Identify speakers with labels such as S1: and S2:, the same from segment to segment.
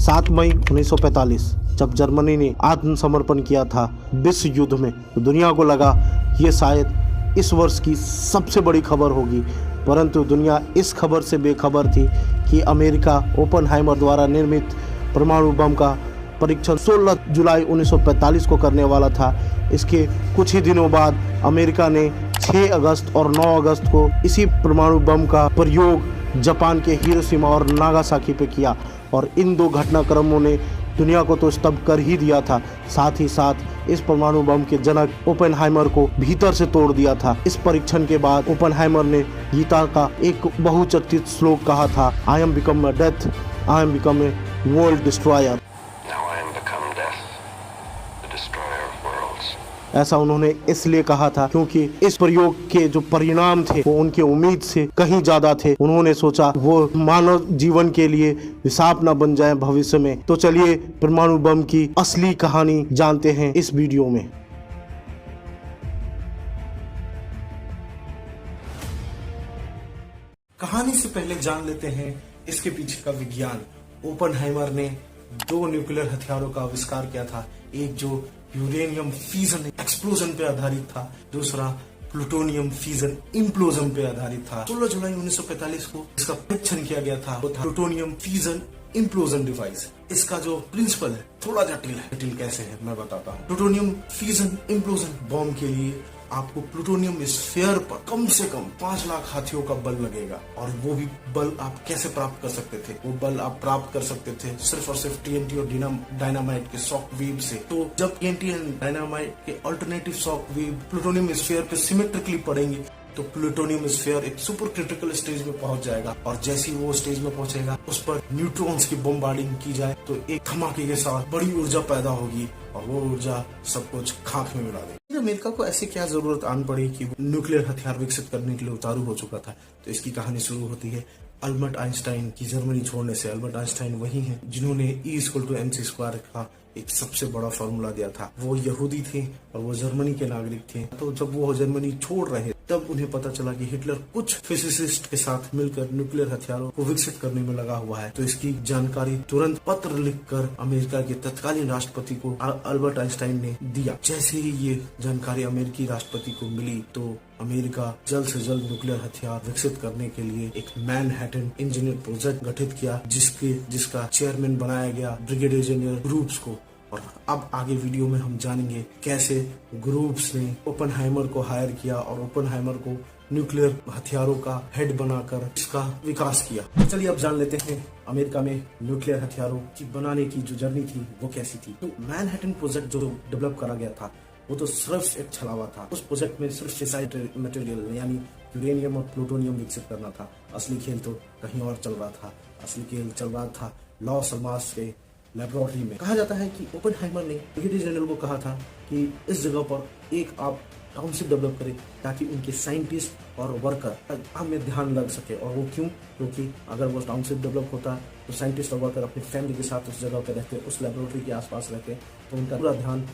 S1: 7 मई 1945 जब जर्मनी ने आत्मसमर्पण किया था विश्व युद्ध में, तो दुनिया को लगा ये शायद इस वर्ष की सबसे बड़ी खबर होगी, परंतु दुनिया इस खबर से बेखबर थी कि अमेरिका ओपेनहाइमर द्वारा निर्मित परमाणु बम का परीक्षण 16 जुलाई 1945 को करने वाला था। इसके कुछ ही दिनों बाद अमेरिका ने 6 अगस्त और 9 अगस्त को इसी परमाणु बम का प्रयोग जापान के हिरोशिमा और नागासाकी पे किया, और इन दो घटनाक्रमों ने दुनिया को तो स्तब्ध कर ही दिया था, साथ ही साथ इस परमाणु बम के जनक ओपेनहाइमर को भीतर से तोड़ दिया था। इस परीक्षण के बाद ओपेनहाइमर ने गीता का एक बहुचर्चित श्लोक कहा था, I am become a death, I am become a world destroyer. ऐसा उन्होंने इसलिए कहा था क्योंकि इस प्रयोग के जो परिणाम थे वो उनके उम्मीद से कहीं ज्यादा थे। उन्होंने सोचा वो मानव जीवन के लिए विशाप न बन जाए भविष्य में। तो चलिए परमाणु बम की असली कहानी जानते हैं इस वीडियो में। कहानी से पहले जान लेते हैं इसके पीछे का विज्ञान। ओपेनहाइमर ने 2 न्यूक्लियर हथियारों का आविष्कार किया था, एक जो यूरेनियम फ्यूजन एक्सप्लोजन पे आधारित था, दूसरा प्लूटोनियम फ्यूजन इम्प्लोजन पे आधारित था। 16 जुलाई 1945 को इसका परीक्षण किया गया था, वो था प्लूटोनियम फ्यूजन इम्प्लोजन डिवाइस। इसका जो प्रिंसिपल है थोड़ा जटिल है। जटिल कैसे है मैं बताता हूँ। प्लूटोनियम फ्यूजन इम्प्लोजन बॉम्ब के लिए आपको प्लूटोनियम स्फीयर पर कम से कम 5 लाख हाथियों का बल लगेगा, और वो भी बल आप कैसे प्राप्त कर सकते थे? वो बल आप प्राप्त कर सकते थे सिर्फ और सिर्फ टीएनटी और डायनामाइट के शॉक वेव से। तो जब टीएनटी एंड डायनामाइट के alternative shock wave plutonium sphere पे सिमेट्रिकली पड़ेंगे तो प्लूटोनियम स्फीयर एक सुपर क्रिटिकल स्टेज में पहुंच जाएगा, और जैसे ही वो स्टेज में पहुंचेगा उस पर न्यूट्रॉन्स की बमबार्डिंग की जाए तो एक धमाके के साथ बड़ी ऊर्जा पैदा होगी, और वो ऊर्जा सब कुछ खाक में मिला देगी। अमेरिका को ऐसी क्या जरूरत आन पड़ी कि न्यूक्लियर हथियार विकसित करने के लिए उतारू हो चुका था? तो इसकी कहानी शुरू होती है अल्बर्ट आइंस्टाइन की जर्मनी छोड़ने से। अल्बर्ट आइंस्टाइन वही हैं जिन्होंने E=mc² का एक सबसे बड़ा फॉर्मूला दिया था। वो यहूदी थे और वो जर्मनी के नागरिक थे। तो जब वो जर्मनी छोड़ रहे तब उन्हें पता चला कि हिटलर कुछ फिजिसिस्ट के साथ मिलकर न्यूक्लियर हथियारों को विकसित करने में लगा हुआ है। तो इसकी जानकारी तुरंत पत्र लिखकर अमेरिका के तत्कालीन राष्ट्रपति को अल्बर्ट आइंस्टाइन ने दिया। जैसे ही ये जानकारी अमेरिकी राष्ट्रपति को मिली तो अमेरिका जल्द से जल्द न्यूक्लियर हथियार विकसित करने के लिए एक मैनहट्टन इंजीनियर प्रोजेक्ट गठित किया, जिसका चेयरमैन बनाया गया ब्रिगेडियर जनरल ग्रुप्स को। और अब आगे वीडियो में हम जानेंगे कैसे ग्रुप्स ने ओपेनहाइमर को हायर किया और ओपेनहाइमर को न्यूक्लियर हथियारों का हेड बनाकर इसका विकास किया। चलिए अब जान लेते हैं अमेरिका में न्यूक्लियर हथियारों की बनाने की जो जर्नी थी वो कैसी थी। तो मैनहट्टन प्रोजेक्ट जो डेवलप करा गया था वो तो सिर्फ एक छलावा था। उस प्रोजेक्ट में सिर्फ फिसाइल मटेरियल यानी यूरेनियम और प्लूटोनियम विकसित करना था। असली खेल तो कहीं और चल रहा था। असली खेल चल रहा था लॉस अल्मास के लेबोरेटरी में। कहा जाता है कि ओपेनहाइमर ने ब्रिगेडियर जनरल को कहा था कि इस जगह पर एक आप टाउनशिप डेवलप करें ताकि उनके साइंटिस्ट और वर्कर काम में ध्यान लग सके। और वो क्यों? क्योंकि अगर वो टाउनशिप डेवलप होता तो साइंटिस्ट और वर्कर अपनी फैमिली के साथ उस जगह पर रहते, उस लेबोरेटरी के आसपास रहते, तो उनका पूरा ध्यान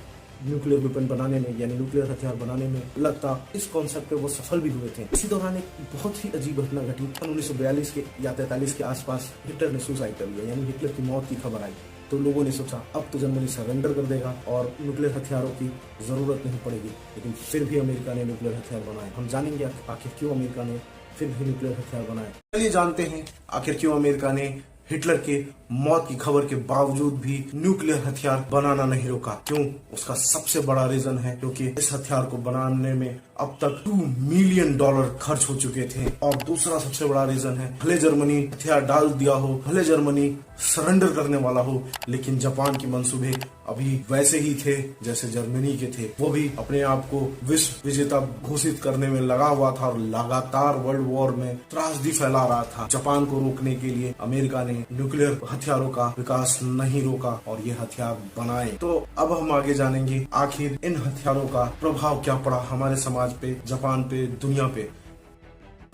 S1: न्यूक्लियर वेपन बनाने में यानी न्यूक्लियर हथियार बनाने में लगता। इस कॉन्सेप्ट पे वो सफल भी हुए थे। इसी दौरान एक बहुत ही अजीब घटना घटी। 1942 के या 43 के आसपास हिटलर ने सुसाइड कर लिया, यानी हिटलर की मौत की खबर आई। तो लोगों ने सोचा अब तो जर्मनी सरेंडर कर देगा और न्यूक्लियर हथियारों की जरूरत नहीं पड़ेगी, लेकिन फिर भी अमेरिका ने न्यूक्लियर हथियार बनाए। हम जानेंगे आखिर क्यों अमेरिका ने फिर भी न्यूक्लियर हथियार बनाए। चलिए जानते हैं आखिर क्यों अमेरिका ने हिटलर के मौत की खबर के बावजूद भी न्यूक्लियर हथियार बनाना नहीं रोका। क्यों? उसका सबसे बड़ा रीजन है क्योंकि इस हथियार को बनाने में अब तक $2 मिलियन खर्च हो चुके थे। और दूसरा सबसे बड़ा रीजन है, भले जर्मनी हथियार डाल दिया हो, भले जर्मनी सरेंडर करने वाला हो, लेकिन जापान के मंसूबे अभी वैसे ही थे जैसे जर्मनी के थे। वो भी अपने आप को विश्व विजेता घोषित करने में लगा हुआ था और लगातार वर्ल्ड वॉर में त्रासदी फैला रहा था। जापान को रोकने के लिए अमेरिका ने न्यूक्लियर हथियारों का विकास नहीं रोका और ये हथियार बनाए। तो अब हम आगे जानेंगे आखिर इन हथियारों का प्रभाव क्या पड़ा हमारे समाज पे, जापान पे, दुनिया पे।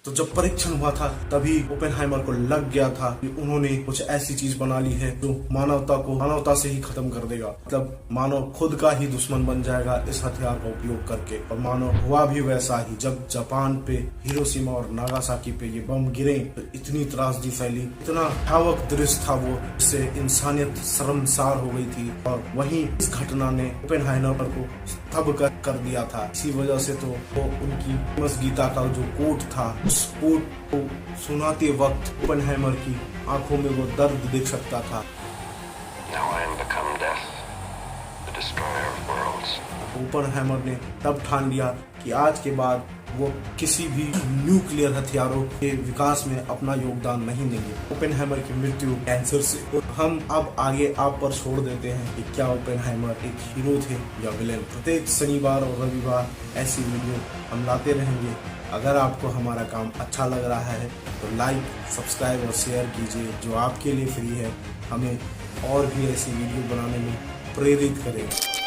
S1: तो जब परीक्षण हुआ था तभी ओपेनहाइमर को लग गया था कि उन्होंने कुछ ऐसी चीज बना ली है जो मानवता से ही खत्म कर देगा। मतलब मानव खुद का ही दुश्मन बन जाएगा इस हथियार का उपयोग करके। और मानव हुआ भी वैसा ही। जब जापान पे हिरोशिमा और नागासाकी पे ये बम गिरे तो इतनी त्रासदी फैली, इतना भयावक दृश्य था वो, इससे इंसानियत शर्मसार हो गई थी। और वहीं इस घटना ने ओपेनहाइमर को स्तब्ध कर दिया था। इसी वजह से तो वो उनकी फेमस गीता का जो कोट था, उस कोट को सुनाते वक्त ओपेनहाइमर की आंखों में वो दर्द दिख सकता था। ओपेनहाइमर ने तब ठान लिया कि आज के बाद वो किसी भी न्यूक्लियर हथियारों के विकास में अपना योगदान नहीं देंगे। ओपेनहाइमर की मृत्यु कैंसर से। और हम अब आगे आप पर छोड़ देते हैं कि क्या ओपेनहाइमर एक हीरो थे या विलेन। प्रत्येक शनिवार और रविवार ऐसी वीडियो हम लाते रहेंगे। अगर आपको हमारा काम अच्छा लग रहा है तो लाइक, सब्सक्राइब और शेयर कीजिए, जो आपके लिए फ्री है। हमें और भी ऐसी वीडियो बनाने में प्रेरित करेगा।